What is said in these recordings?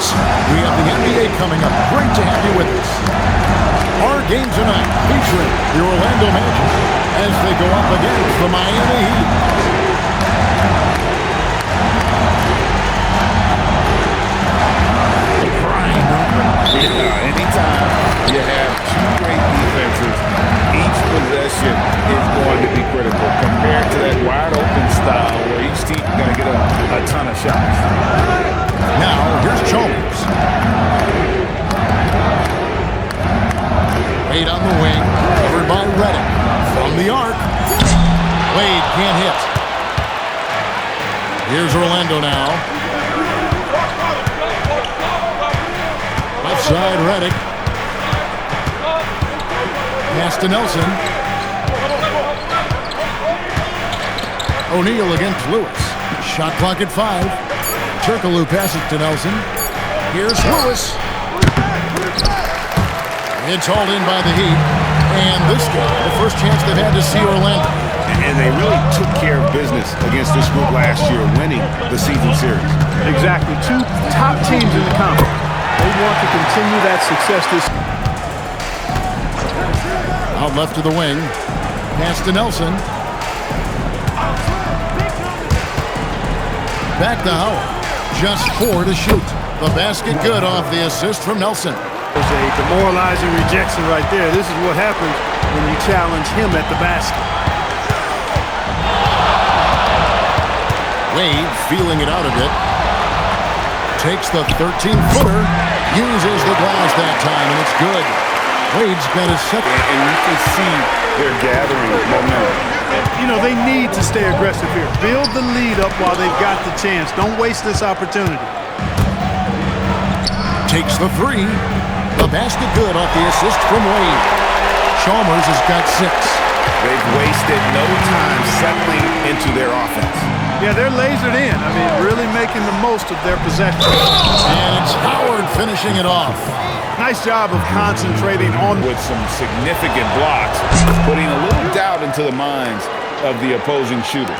sports. We have the NBA coming up. Great to have you with us. Our game tonight featuring the Orlando Magic as they go up against the Miami Heat. Anytime you have two great defenses, each possession is going to be critical compared to that wide open style where each team is going to get a ton of shots. Now, here's Chalmers. Wade on the wing, covered by Redick. From the arc, Wade can't hit. Here's Orlando now. Left side, Redick. Pass to Nelson. O'Neal against Lewis. Shot clock at 5. Turkoglu passes to Nelson. Here's Lewis. It's hauled in by the Heat. And this game, the first chance they've had to see Orlando. And they really took care of business against this group last year, winning the season series. Exactly. Two top teams in the conference. They want to continue that success this season. Out left to the wing. Pass to Nelson. Back to Howard. Just 4 to shoot. The basket good off the assist from Nelson. There's a demoralizing rejection right there. This is what happens when you challenge him at the basket. Wade feeling it out a bit. Takes the 13-footer. Uses the glass that time, and it's good. Wade's got his second. And you can see they're gathering momentum. You know, they need to stay aggressive here. Build the lead up while they've got the chance. Don't waste this opportunity. Takes the 3. The basket good off the assist from Wade. Chalmers has got 6. They've wasted no time settling into their offense. Yeah, they're lasered in. I mean, really making the most of their possession. And it's Howard finishing it off. Nice job of concentrating on with some significant blocks, putting a little doubt into the minds of the opposing shooters.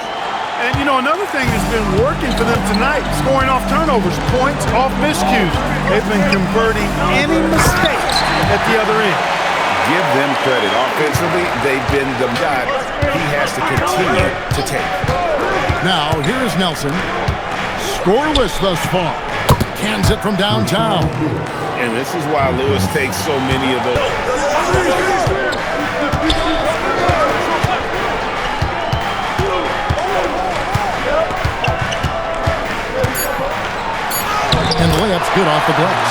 And, you know, another thing that's been working for them tonight, scoring off turnovers, points off miscues. They've been converting any mistakes at the other end. Give them credit. Offensively, they've been the shot he has to continue to take. Now, here's Nelson. Scoreless thus far. Cans it from downtown. And this is why Lewis takes so many of those. And the layup's good off the glass.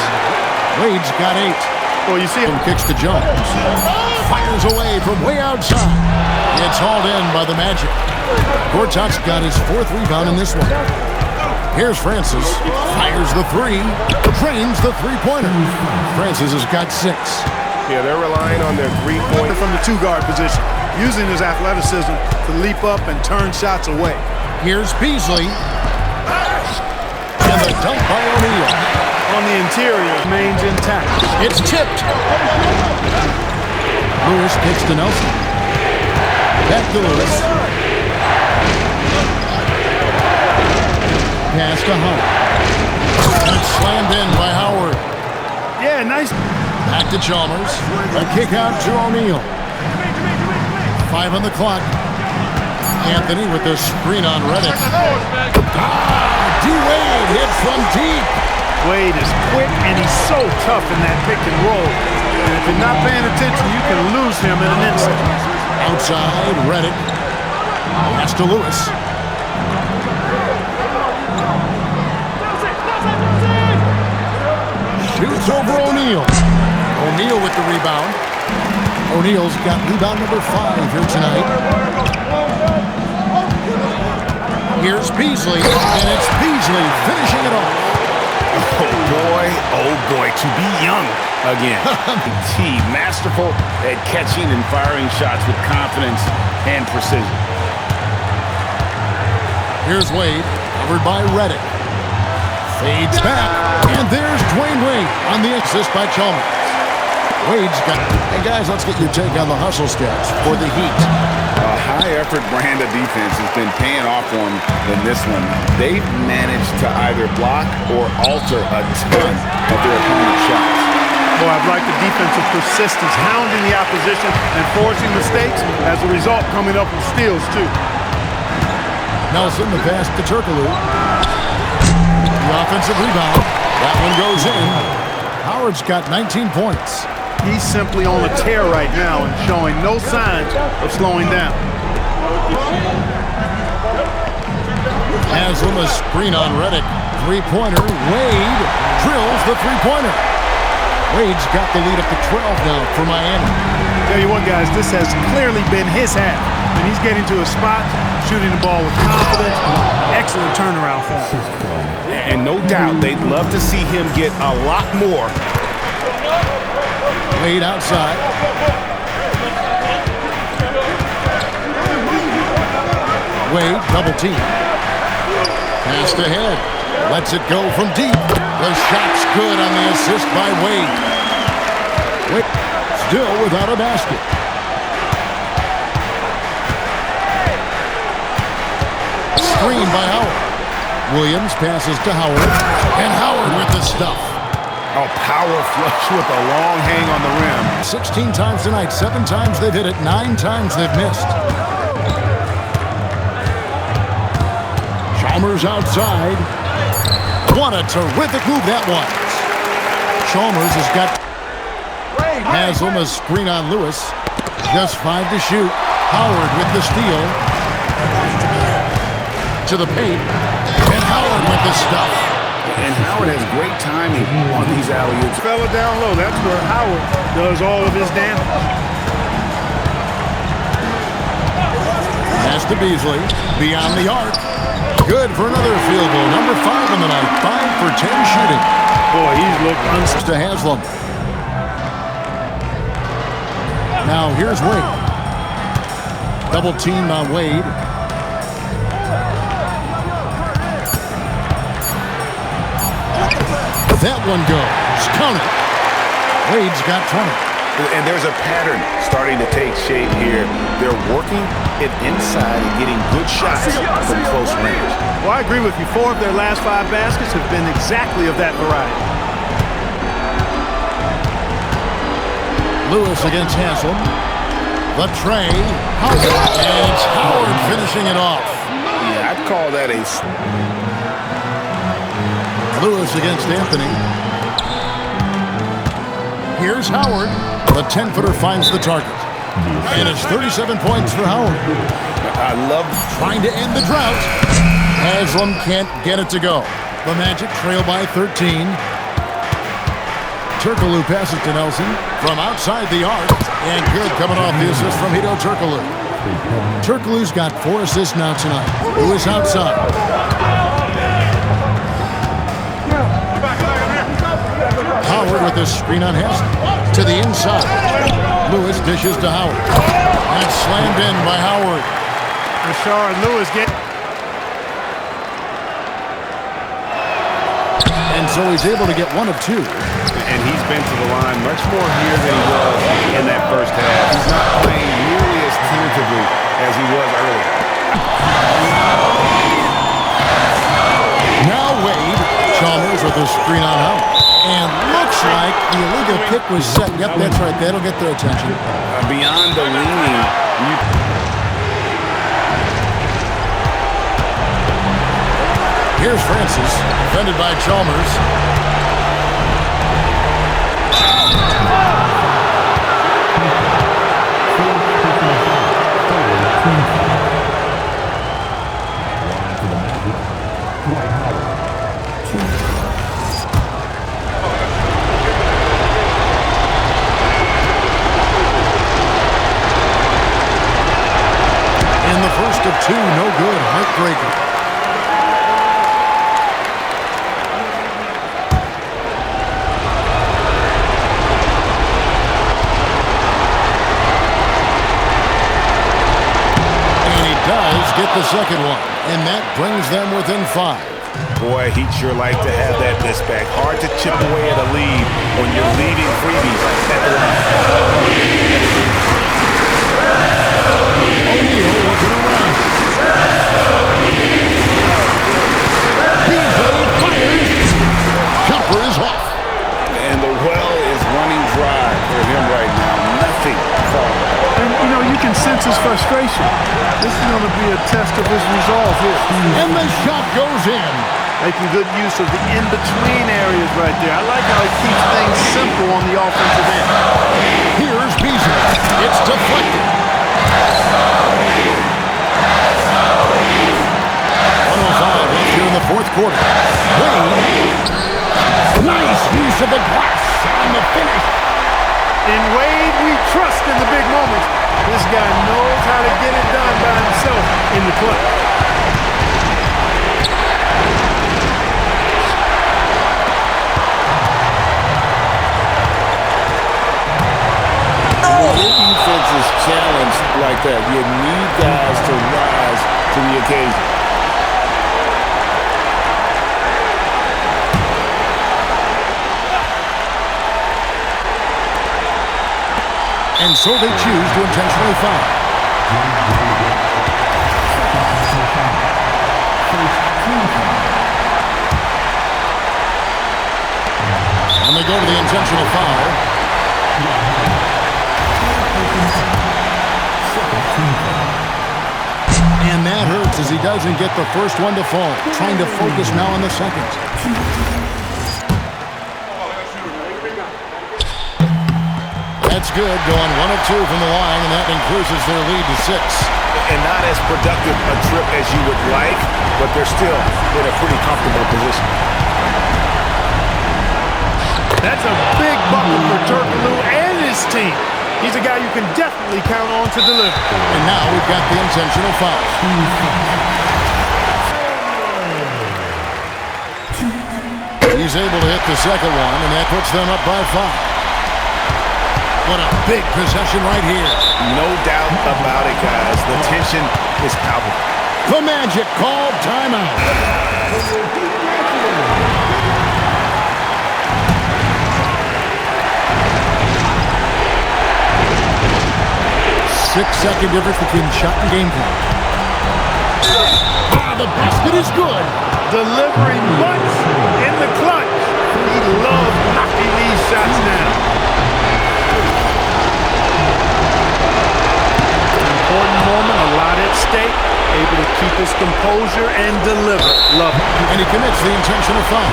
Wade's got 8. Well, you see him kicks to Jones. Fires away from way outside. It's hauled in by the Magic. Gortat's got his 4th rebound in this one. Here's Francis. Fires the 3. Drains the 3-pointer. Francis has got 6. Yeah, they're relying on their 3-pointer from the 2-guard position, using his athleticism to leap up and turn shots away. Here's Beasley. And the dunk by O'Neal. On the interior, remains intact. It's tipped. Lewis kicks to Nelson. Back to Lewis. Pass to Howard. And it's slammed in by Howard. Yeah, nice. Back to Chalmers. A kick out to O'Neal. 5 on the clock. Anthony with the screen on Redick. D-Wade hit from deep. Wade is quick and he's so tough in that pick and roll. And if you're not paying attention, you can lose him in an instant. Outside, Redick. Pass to Lewis. Shoots over O'Neal. O'Neal with the rebound. O'Neal's got rebound number 5 here tonight. Here's Beasley, and it's Beasley finishing it off. Oh boy, to be young again. T, masterful at catching and firing shots with confidence and precision. Here's Wade, covered by Redick. Fades back, and there's Dwayne Wade on the assist by Chalmers. Wade's got... Hey, guys, let's get your take on the hustle stats for the Heat. A high-effort brand of defense has been paying off for them in this one. They've managed to either block or alter a ton of their opponent's shots. Boy, I've liked the defensive persistence, hounding the opposition and forcing mistakes. As a result, coming up with steals, too. Nelson, the pass to Turkoglu. The offensive rebound. That one goes in. Howard's got 19 points. He's simply on a tear right now and showing no signs of slowing down. Haslam, a screen on Redick. Three-pointer. Wade drills the three-pointer. Wade's got the lead up to 12 now for Miami. Tell you what, guys, this has clearly been his half. And he's getting to a spot, shooting the ball with confidence. Excellent turnaround for him. And no doubt they'd love to see him get a lot more. Wade outside. Wade double team. Pass ahead. Lets it go from deep. The shot's good on the assist by Wade. Wade still without a basket. Screen by Howard. Williams passes to Howard. And Howard with the stuff. A power flush with a long hang on the rim. 16 times tonight. 7 times they've hit it. 9 times they've missed. Chalmers outside. What a terrific move that was. Chalmers has got Haslam, a screen on Lewis. Just 5 to shoot. Howard with the steal. To the paint. And Howard with the stuff. And Howard has great timing on these alley-oops. Fella down low. That's where Howard does all of his damage. Pass to Beasley. Beyond the arc. Good for another field goal. Number 5 on the night. 5 for 10 shooting. Boy, he's looked unstoppable. To Haslam. Now here's Wade. Double team on Wade. That one goes. Count it. Wade's got 20. And there's a pattern starting to take shape here. They're working it inside and getting good shots from close range. Well, I agree with you. 4 of their last 5 baskets have been exactly of that variety. Lewis against Haslam. The tray. Howard. And it's Howard finishing it off. Yeah, I'd call that a... Lewis against Anthony. Here's Howard. The 10-footer finds the target. And it's 37 points for Howard. I love trying to end the drought. Haslam can't get it to go. The Magic trail by 13. Turkoglu passes to Nelson from outside the arc. And good coming off the assist from Hedo Turkoglu. Turkoglu's got 4 assists now tonight. Lewis outside. Howard with this screen on Haslam. To the inside. Lewis dishes to Howard. And it's slammed in by Howard. Rashard Lewis get. And so he's able to get 1 of 2. And he's been to the line much more here than he was in that first half. He's not playing nearly as tentatively as he was earlier. Now Wade. Chalmers with the screen on Howard. And looks like the illegal kick was set. Yep, that's right. That'll get their attention. Beyond the leaning. Here's Francis, defended by Chalmers. And the first of 2, no good. Heartbreaker. Get the second one, and that brings them within 5. Boy, he'd sure like to have that this back. Hard to chip away at a lead when you're leaving freebies at the line. O'Neal looking around. Beasley fires. Jumper is off. And the well is running dry for him right now. Nothing falling. And, you know, you can sense his frustration. This is going to be a test of his resolve here. And the shot goes in. Making good use of the in-between areas right there. I like how he keeps things simple on the offensive end. Here's Beasley. It's deflected. 105 left here in the fourth quarter. Wade. Nice use of the glass on the finish. In Wade, we trust in the big moments. This guy knows how to get it done by himself in the clutch. When your defense is challenged like that, you need guys to rise to the occasion. And so they choose to intentionally foul. And they go to the intentional foul. And that hurts as he doesn't get the first one to fall. Trying to focus now on the second. That's good, going 1 of 2 from the line, and that increases their lead to 6. And not as productive a trip as you would like, but they're still in a pretty comfortable position. That's a big bucket for Turkoglu and his team. He's a guy you can definitely count on to deliver. And now we've got the intentional foul. He's able to hit the second one, and that puts them up by 5. What a big possession right here. No doubt about it, guys. The tension is palpable. The Magic called timeout. 6-second difference between shot and game clock. Ah, the basket is good. Delivering butts in the clutch. He loves knocking these shots down. Important moment, a lot at stake. Able to keep his composure and deliver. Love it. And he commits the intentional foul.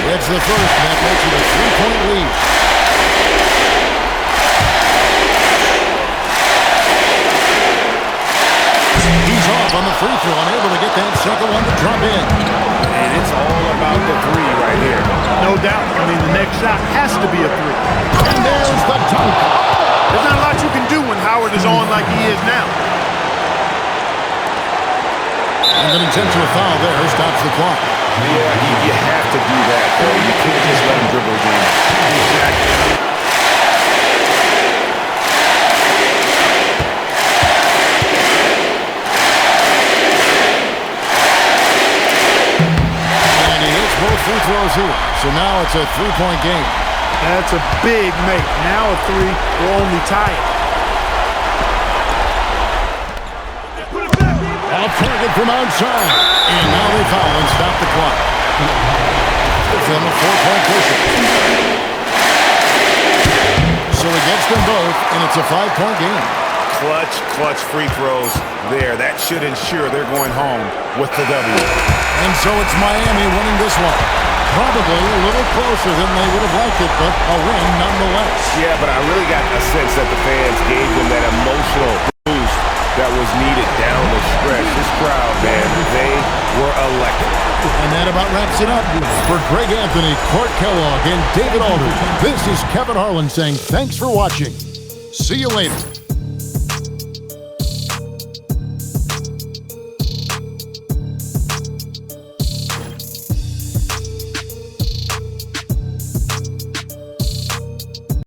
That's the first, and that makes it a 3-point lead. He's off on the free throw, unable to get that second one to drop in. And it's all about the three right here. No doubt. I mean, the next shot has to be a three. And there's the dunk. There's not a lot you can do when Howard is on like he is now. And an intentional foul there stops the clock. Yeah, you have to do that, though. You can't just let him dribble again. Exactly. Both free throws here. So now it's a 3-point game. That's a big make. Now a three will only tie it. Off target from outside. And now they foul and stop the clock. Gives them a 4-point cushion. So he gets them both, and it's a 5-point game. Clutch free throws there. That should ensure they're going home with the W. And so it's Miami winning this one. Probably a little closer than they would have liked it, but a win nonetheless. Yeah, but I really got a sense that the fans gave them that emotional boost that was needed down the stretch. This crowd, man, they were electric. And that about wraps it up. For Greg Anthony, Court Kellogg, and David Aldridge, this is Kevin Harlan saying thanks for watching. See you later.